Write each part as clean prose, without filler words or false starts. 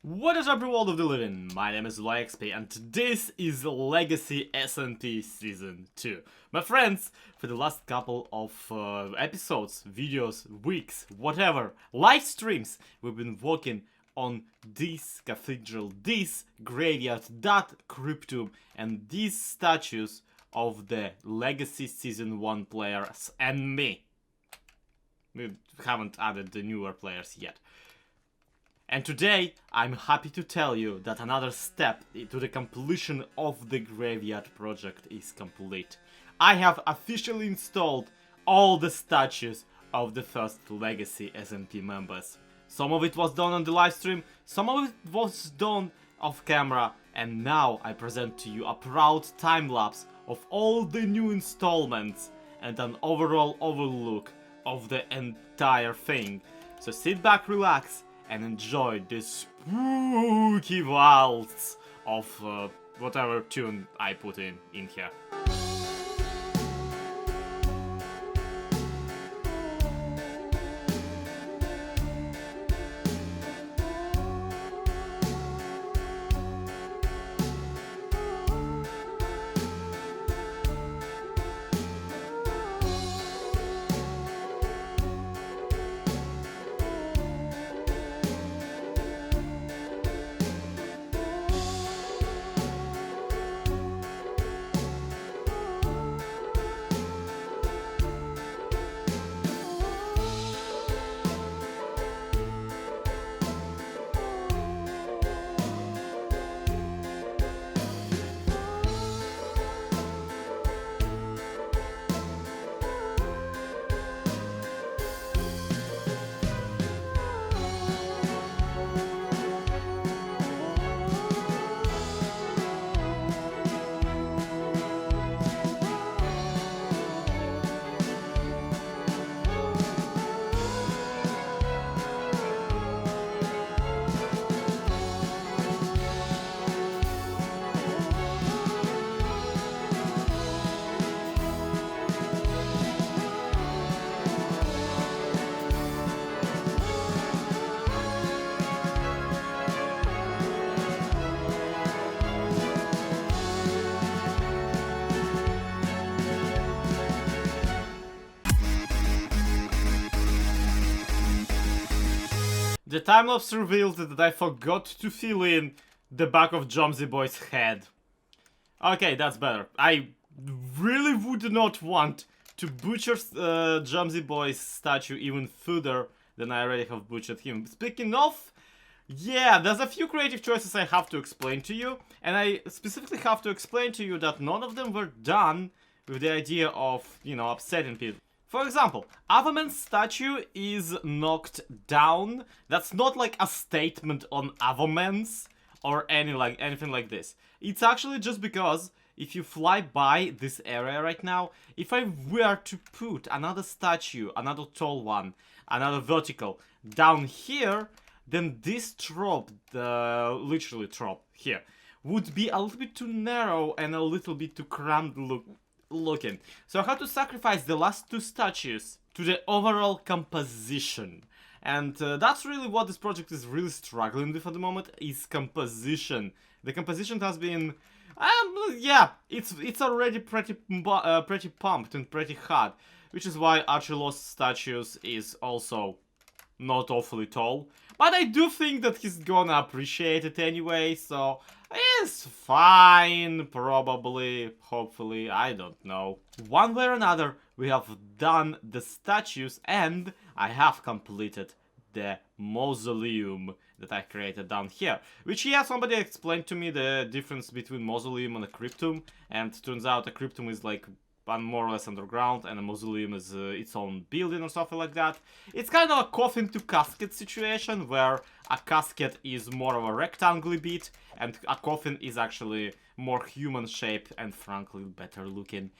What is up, world of the living? My name is LonePeak and this is Legacy SMP Season 2. My friends, for the last couple of episodes, videos, weeks, whatever, live streams, we've been working on this cathedral, this graveyard, that cryptum, and these statues of the Legacy Season 1 players and me. We haven't added the newer players yet. And today, I'm happy to tell you that another step to the completion of the Graveyard project is complete. I have officially installed all the statues of the first Legacy SMP members. Some of it was done on the livestream, some of it was done off camera, and now I present to you a proud time-lapse of all the new installments and an overall overlook of the entire thing. So sit back, relax, and enjoy this spooky waltz of whatever tune I put in here. The time-lapse revealed that I forgot to fill in the back of Jomsy Boy's head. Okay, that's better. I really would not want to butcher Jomsy Boy's statue even further than I already have butchered him. Speaking of, yeah, there's a few creative choices I have to explain to you, and I specifically have to explain to you that none of them were done with the idea of, you know, upsetting people. For example, Avaman's statue is knocked down. That's not like a statement on Avaman's or anything like this. It's actually just because if you fly by this area right now, if I were to put another statue, another tall one, another vertical down here, then this drop, literally drop here, would be a little bit too narrow and a little bit too cramped looking. So I had to sacrifice the last two statues to the overall composition. And that's really what this project is really struggling with at the moment, is composition. The composition has been, yeah, it's already pretty pumped and pretty hot, which is why Archelos statues is also not awfully tall. But I do think that he's gonna appreciate it anyway, so it's fine, probably, hopefully, I don't know. One way or another, we have done the statues and I have completed the mausoleum that I created down here. Which, yeah, somebody explained to me the difference between mausoleum and a cryptum, and turns out a cryptum is like more or less underground, and a mausoleum is its own building or something like that. It's kind of a coffin to casket situation, where a casket is more of a rectangular bit, and a coffin is actually more human shaped and frankly better looking.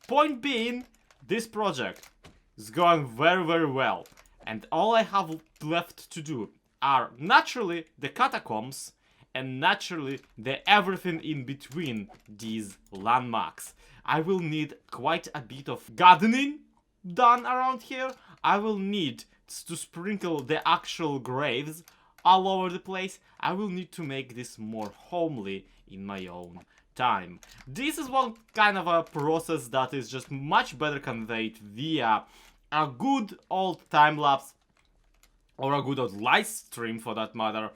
Point being, this project is going very, very well, and all I have left to do are naturally the catacombs and naturally the everything in between these landmarks. I will need quite a bit of gardening done around here. I will need to sprinkle the actual graves all over the place, I will need to make this more homely in my own time. This is one kind of a process that is just much better conveyed via a good old time-lapse or a good old live stream for that matter.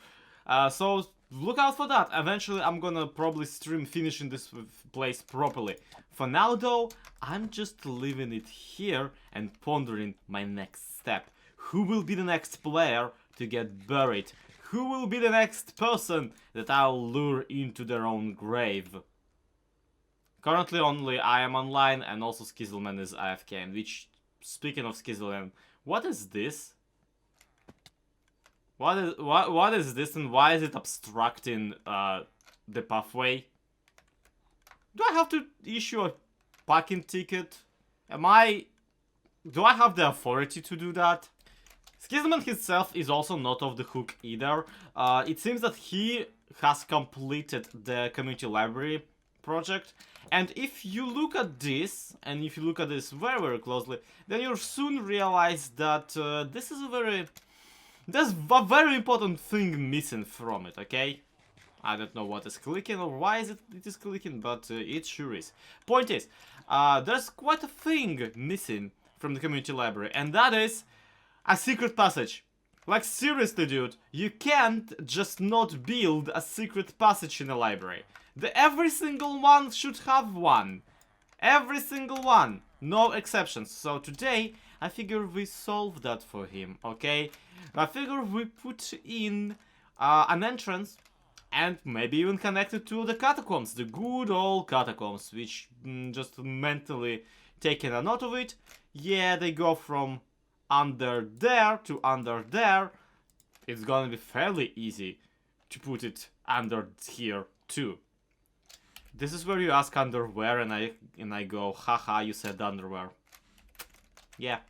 So look out for that. Eventually I'm gonna probably stream finishing this place properly. For now though, I'm just leaving it here and pondering my next step. Who will be the next player to get buried? Who will be the next person that I'll lure into their own grave? Currently only I am online and also Skizzleman is AFK, and which, speaking of Skizzleman, what is this? What is this and why is it obstructing the pathway? Do I have to issue a parking ticket? Do I have the authority to do that? Skizzleman himself is also not off the hook either. It seems that he has completed the community library project, and if you look at this, and if you look at this very, very closely, then you'll soon realize that this is there's a very important thing missing from it, okay? I don't know what is clicking or why it is clicking, but it sure is. Point is, there's quite a thing missing from the community library, and that is a secret passage. Like seriously, dude, you can't just not build a secret passage in a library. Every single one should have one. Every single one. No exceptions. So today, I figure we solve that for him, okay? I figure we put in an entrance and maybe even connect it to the catacombs, the good old catacombs, which just mentally taking a note of it. Yeah, they go from under there to under there. It's gonna be fairly easy to put it under here too. This is where you ask underwear and I go, haha, you said underwear. Yeah,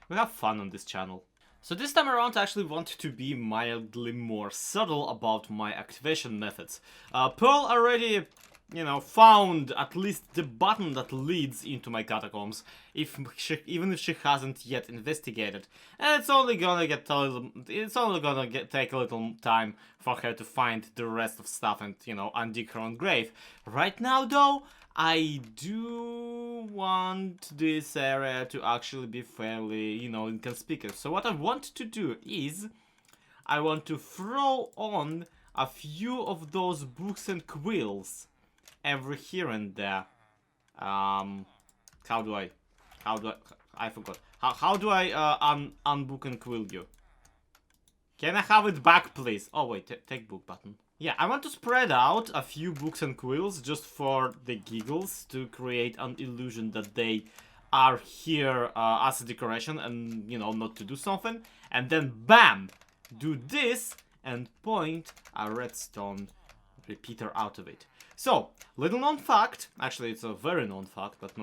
we have fun on this channel. So this time around I actually want to be mildly more subtle about my activation methods. Pearl already, you know, found at least the button that leads into my catacombs, even if she hasn't yet investigated. And it's only gonna take a little time for her to find the rest of stuff and, you know, undig her own grave. Right now though, I do want this area to actually be fairly, you know, inconspicuous. So what I want to do is, I want to throw on a few of those books and quills every here and there. I forgot. How do I unbook and quill you? Can I have it back, please? Oh wait, take book button. Yeah, I want to spread out a few books and quills just for the giggles to create an illusion that they are here as a decoration and, you know, not to do something. And then BAM! Do this and point a redstone repeater out of it. So, little known fact, actually it's a very known fact, but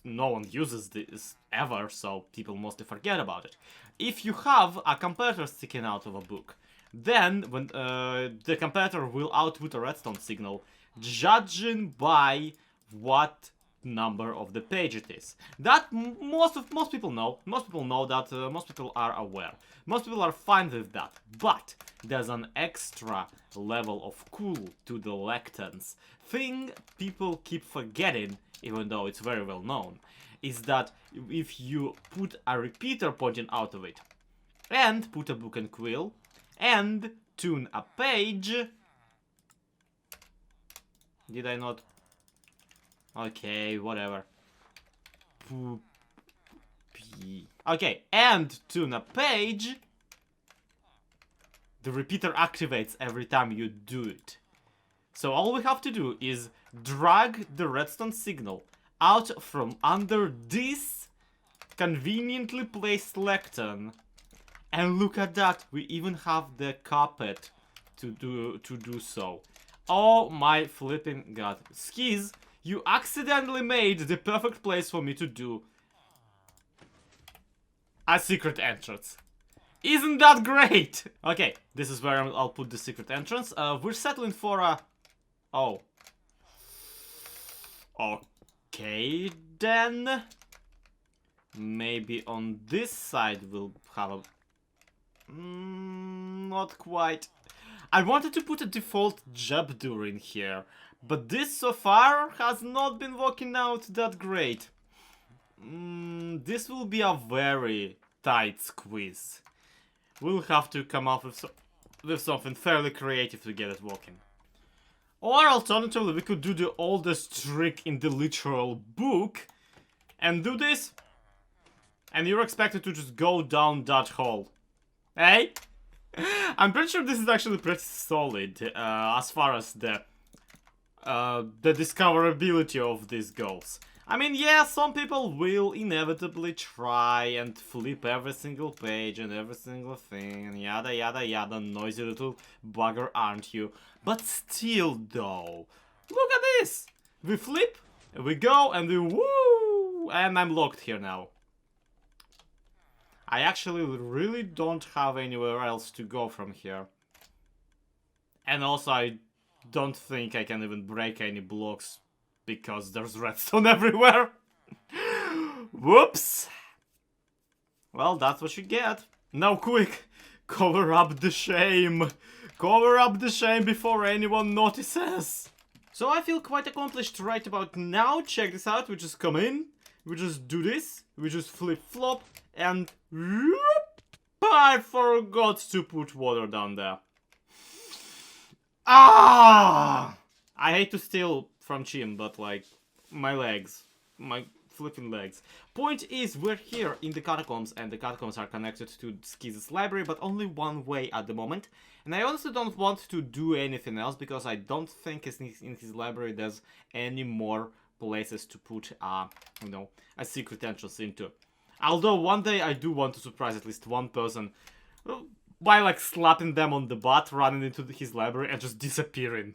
no one uses this ever, so people mostly forget about it. If you have a comparator sticking out of a book, then when the comparator will output a redstone signal, judging by what number of the page it is. That most people know. Most people know that. Most people are aware. Most people are fine with that. But there's an extra level of cool to the lectins. Thing people keep forgetting, even though it's very well known, is that if you put a repeater pointing out of it, and put a book and quill, and tune a page. Did I not? Okay, whatever. Okay, and tune a page. The repeater activates every time you do it. So all we have to do is drag the redstone signal out from under this conveniently placed lectern. And look at that, we even have the carpet to do so. Oh my flipping god. Skizz, you accidentally made the perfect place for me to do a secret entrance. Isn't that great? Okay, this is where I'll put the secret entrance. We're settling for a... Oh. Okay, then. Maybe on this side we'll have a... not quite. I wanted to put a default jab door in here, but this so far has not been working out that great. This will be a very tight squeeze. We'll have to come up with something fairly creative to get it working. Or alternatively, we could do the oldest trick in the literal book and do this, and you're expected to just go down that hole. Hey? I'm pretty sure this is actually pretty solid as far as the discoverability of this goes. I mean, yeah, some people will inevitably try and flip every single page and every single thing and yada yada yada, noisy little bugger, aren't you? But still though, look at this! We flip, we go, and we woo! And I'm locked here now. I actually really don't have anywhere else to go from here. And also I don't think I can even break any blocks because there's redstone everywhere. Whoops! Well, that's what you get. Now quick, cover up the shame. Cover up the shame before anyone notices. So I feel quite accomplished right about now. Check this out, we just come in, we just do this, we just flip-flop, and I forgot to put water down there. Ah! I hate to steal from Chim, but like, my legs. My flipping legs. Point is, we're here in the Catacombs, and the Catacombs are connected to Skizz's library, but only one way at the moment. And I honestly don't want to do anything else, because I don't think in his library there's any more places to put, you know, a secret entrance into. Although one day I do want to surprise at least one person by like slapping them on the butt, running into his library and just disappearing.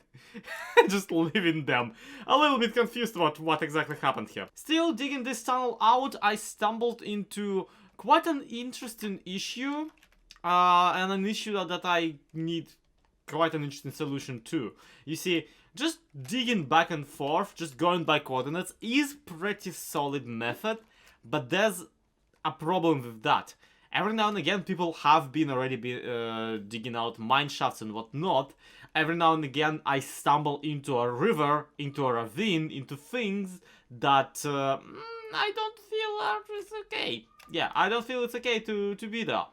Just leaving them. A little bit confused about what exactly happened here. Still digging this tunnel out, I stumbled into quite an interesting issue. And an issue that I need quite an interesting solution to. You see, just digging back and forth, just going by coordinates, is pretty solid method, but there's a problem with that. Every now and again, people have been already digging out mine shafts and whatnot. Every now and again, I stumble into a river, into a ravine, into things that I don't feel are okay. Yeah, I don't feel it's okay to be there.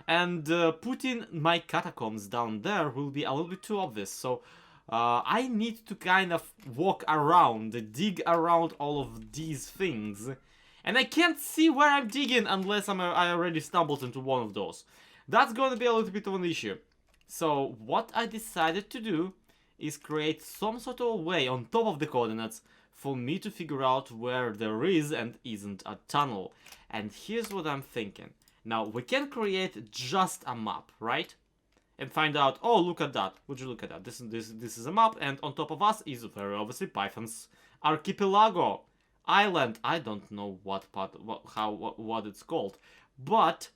And putting my catacombs down there will be a little bit too obvious. So I need to kind of walk around, dig around all of these things. And I can't see where I'm digging unless I already stumbled into one of those. That's going to be a little bit of an issue. So what I decided to do is create some sort of way on top of the coordinates for me to figure out where there is and isn't a tunnel. And here's what I'm thinking. Now, we can create just a map, right? And find out, oh, look at that. Would you look at that? This is a map, and on top of us is very obviously Python's archipelago. Island, I don't know what it's called, but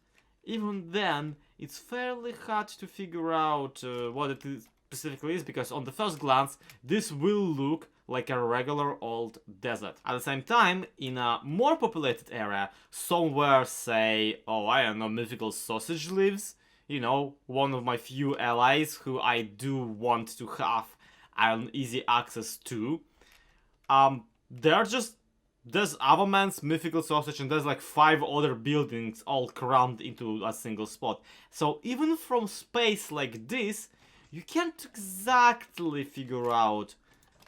even then it's fairly hard to figure out what it specifically is, because on the first glance this will look like a regular old desert. At the same time, in a more populated area, somewhere, say, oh, I don't know, Mythical Sausage lives, you know, one of my few allies who I do want to have an easy access to. There's Avaman's Mythical Sausage, and there's like 5 other buildings all crammed into a single spot. So even from space like this, you can't exactly figure out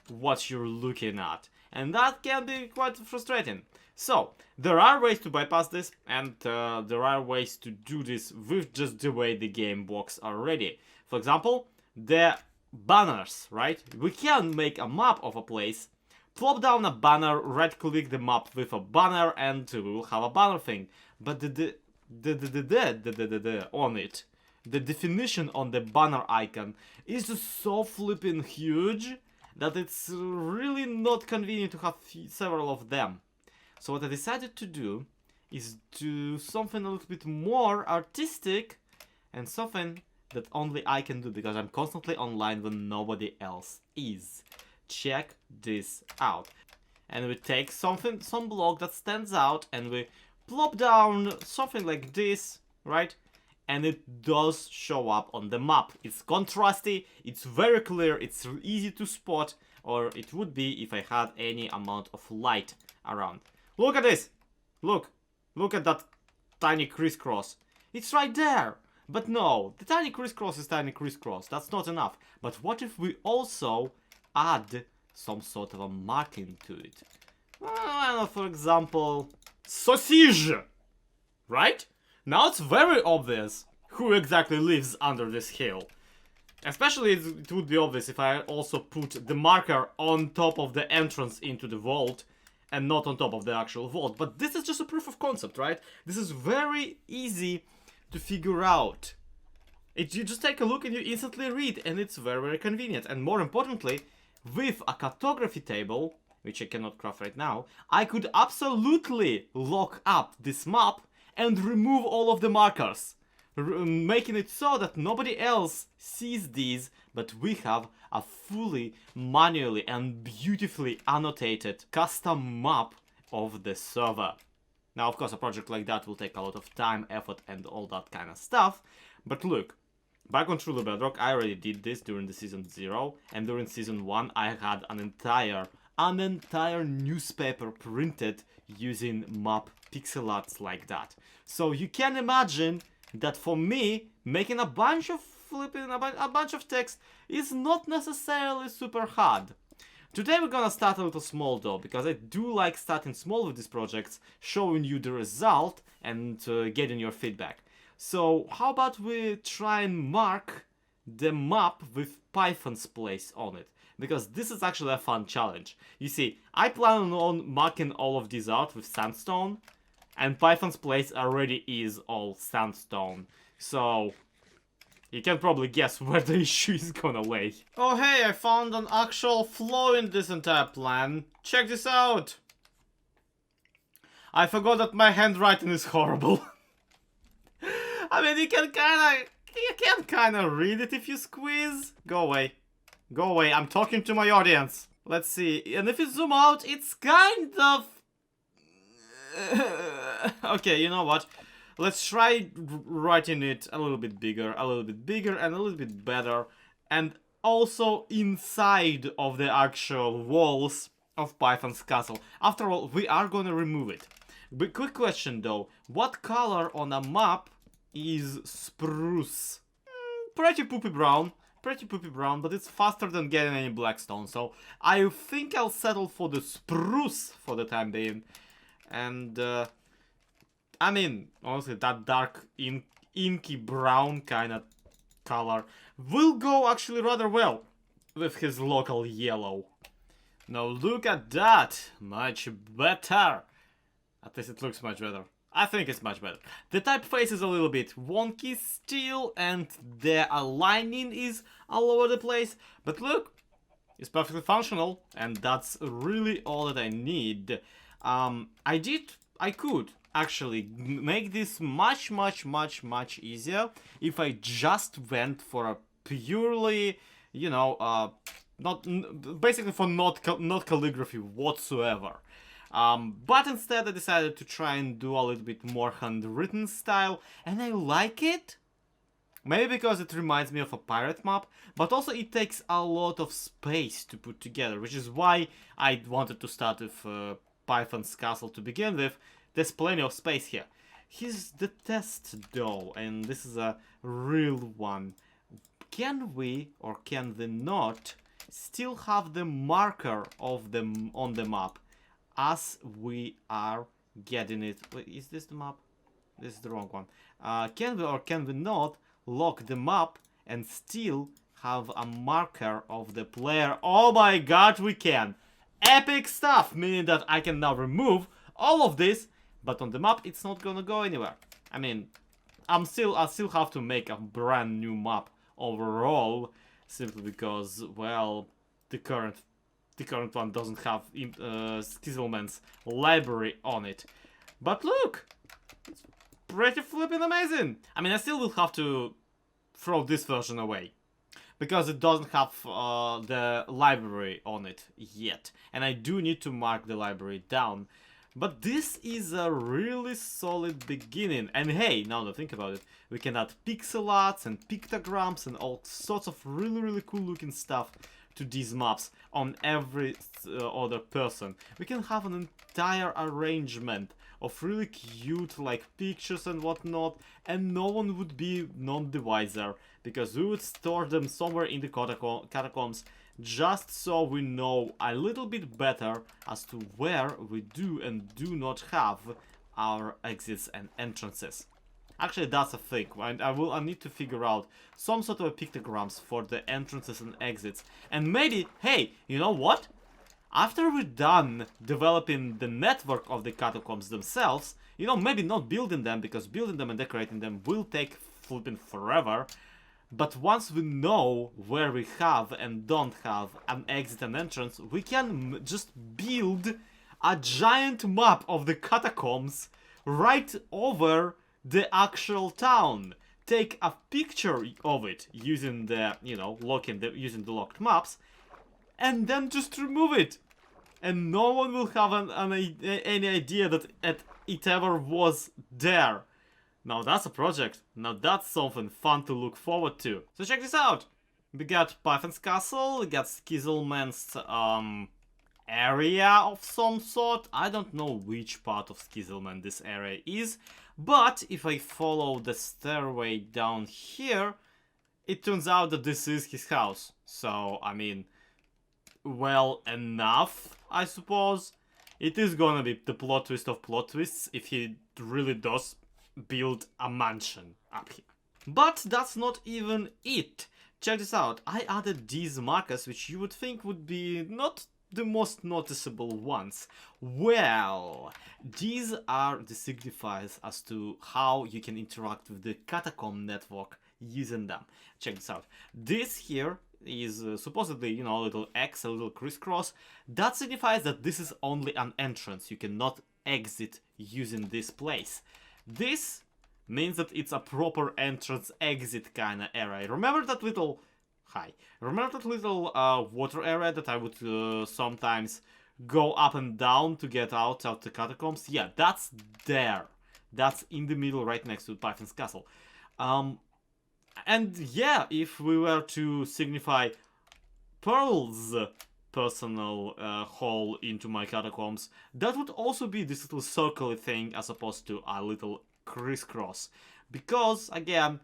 what you're looking at. And that can be quite frustrating. So, there are ways to bypass this, and there are ways to do this with just the way the game works already. For example, the banners, right? We can make a map of a place, plop down a banner, right-click the map with a banner, and we will have a banner thing. But on it, the definition on the banner icon is just so flipping huge that it's really not convenient to have several of them. So what I decided to do is do something a little bit more artistic and something that only I can do because I'm constantly online when nobody else is. Check this out. And we take some block that stands out and we plop down something like this, right? and it does show up on the map. It's contrasty, it's very clear, it's easy to spot, or it would be if I had any amount of light around. Look at this! Look at that tiny crisscross. It's right there! But no, the tiny crisscross is tiny crisscross, that's not enough. But what if we also add some sort of a marking to it? Well, for example, sausage! Right? Now it's very obvious who exactly lives under this hill. Especially it would be obvious if I also put the marker on top of the entrance into the vault and not on top of the actual vault. But this is just a proof of concept, right? This is very easy to figure out. You just take a look and you instantly read, and it's very, very convenient. And more importantly, with a cartography table, which I cannot craft right now, I could absolutely lock up this map and remove all of the markers, making it so that nobody else sees these, but we have a fully manually and beautifully annotated custom map of the server. Now, of course, a project like that will take a lot of time, effort, and all that kind of stuff, but look, back on Truly Bedrock, I already did this during the Season 0, and during Season 1 I had an entire newspaper printed using map pixel arts like that. So you can imagine that for me, making a bunch of text is not necessarily super hard. Today we're gonna start a little small though, because I do like starting small with these projects, showing you the result and getting your feedback. So how about we try and mark the map with Python's place on it? Because this is actually a fun challenge. You see, I plan on marking all of these out with sandstone, and Python's place already is all sandstone. So you can probably guess where the issue is gonna lay. Oh hey, I found an actual flaw in this entire plan. Check this out! I forgot that my handwriting is horrible. I mean, you can kinda read it if you squeeze. Go away. Go away, I'm talking to my audience. Let's see, and if you zoom out, it's kind of... Okay, you know what? Let's try writing it a little bit bigger, and a little bit better. And also inside of the actual walls of Python's castle. After all, we are gonna remove it. But quick question though, what color on a map is spruce? Pretty poopy brown, but it's faster than getting any blackstone. So I think I'll settle for the spruce for the time being. And I mean, honestly, that dark inky brown kind of color will go actually rather well with his local yellow. Now look at that, much better. At least it looks much better. I think it's much better. The typeface is a little bit wonky still, and the aligning is all over the place. But look, it's perfectly functional, and that's really all that I need. I could actually make this much easier if I just went for a purely, you know, basically for not calligraphy whatsoever. But instead I decided to try and do a little bit more handwritten style, and I like it. Maybe because it reminds me of a pirate map, but also it takes a lot of space to put together, which is why I wanted to start with Python's castle to begin with. There's plenty of space here. Here's the test though, and this is a real one. Can we, or can we not, still have the marker of them on the map as we are getting it? Wait, is this the map? This is the wrong one. Can we or can we not lock the map and still have a marker of the player? Oh my god, we can! Epic stuff! Meaning that I can now remove all of this, but on the map it's not gonna go anywhere. I mean, I still have to make a brand new map overall, simply because, well, the current one doesn't have Skizzleman's library on it. But look! It's pretty flipping amazing! I mean, I still will have to throw this version away, because it doesn't have the library on it yet. And I do need to mark the library down. But this is a really solid beginning. And hey, now that I think about it, we can add pixel arts and pictograms and all sorts of really cool looking stuff to these maps on every other person. We can have an entire arrangement of really cute like pictures and whatnot, and no one would be none the wiser, because we would store them somewhere in the catacombs, just so we know a little bit better as to where we do and do not have our exits and entrances. Actually, that's a thing. I need to figure out some sort of pictograms for the entrances and exits. And maybe, hey, you know what? After we're done developing the network of the catacombs themselves, you know, maybe not building them, because building them and decorating them will take flipping forever. But once we know where we have and don't have an exit and entrance, we can just build a giant map of the catacombs right over the actual town. Take a picture of it using the, you know, using the locked maps, and then just remove it. And no one will have any idea that it ever was there. Now that's a project. Now that's something fun to look forward to. So check this out. We got Python's castle, we got Skizzleman's area of some sort. I don't know which part of Skizzleman this area is, but if I follow the stairway down here, it turns out that this is his house. So, I mean, well enough, I suppose. It is gonna be the plot twist of plot twists if he really does build a mansion up here. But that's not even it. Check this out. I added these markers, which you would think would be not the most noticeable ones. Well, these are the signifiers as to how you can interact with the catacomb network using them. Check this out. This here is supposedly, you know, a little X, a little crisscross. That signifies that this is only an entrance. You cannot exit using this place. This means that it's a proper entrance exit kind of area. Remember that little water area that I would sometimes go up and down to get out of the catacombs? Yeah, that's there. That's in the middle right next to Python's castle. And yeah, if we were to signify Pearl's personal hole into my catacombs, that would also be this little circle thing as opposed to a little crisscross. Because, again,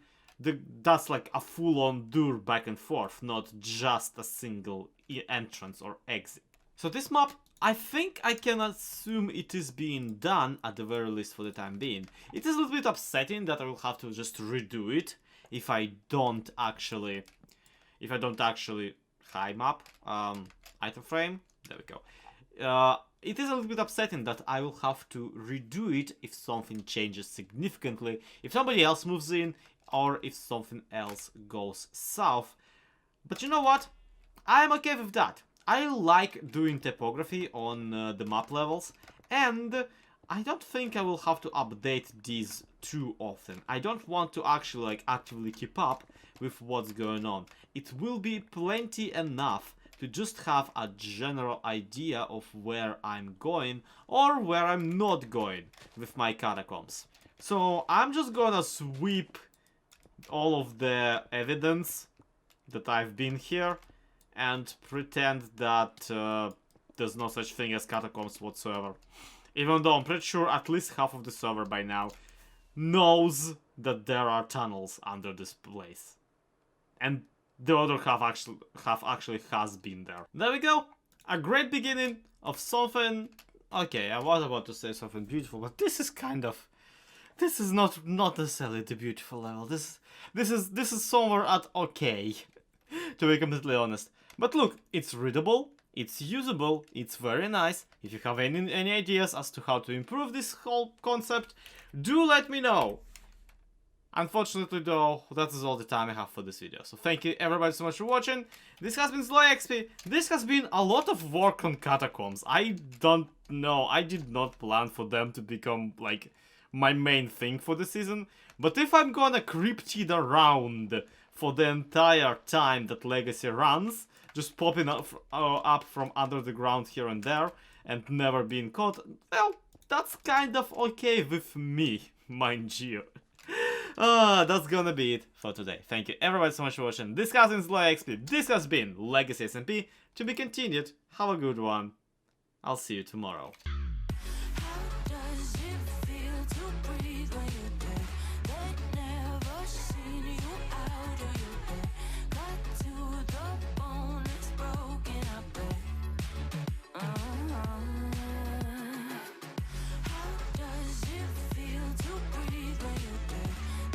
that's like a full-on door back and forth, not just a single entrance or exit. So this map, I think I can assume it is being done, at the very least for the time being. It is a little bit upsetting that I will have to just redo it if I don't actually... Hi map, item frame, there we go. It is a little bit upsetting that I will have to redo it if something changes significantly, if somebody else moves in, or if something else goes south. But you know what? I'm okay with that. I like doing typography on the map levels, and I don't think I will have to update these too often. I don't want to actually like actively keep up with what's going on. It will be plenty enough to just have a general idea of where I'm going or where I'm not going with my catacombs. So I'm just gonna sweep all of the evidence that I've been here and pretend that there's no such thing as catacombs whatsoever. Even though I'm pretty sure at least half of the server by now knows that there are tunnels under this place. And the other half actually has been there. There we go. A great beginning of something. Okay, I was about to say something beautiful, but this is not necessarily the beautiful level. This is somewhere at okay, to be completely honest. But look, it's readable, it's usable, it's very nice. If you have any ideas as to how to improve this whole concept, do let me know. Unfortunately though, that is all the time I have for this video. So thank you everybody so much for watching. This has been SloyXP. This has been a lot of work on Catacombs. I don't know, I did not plan for them to become like my main thing for the season. But if I'm gonna cryptid around for the entire time that Legacy runs, just popping up from under the ground here and there and never being caught, well, that's kind of okay with me, mind you. That's gonna be it for today. Thank you everybody so much for watching. This has been XP. This has been Legacy SMP. To be continued. Have a good one. I'll see you tomorrow.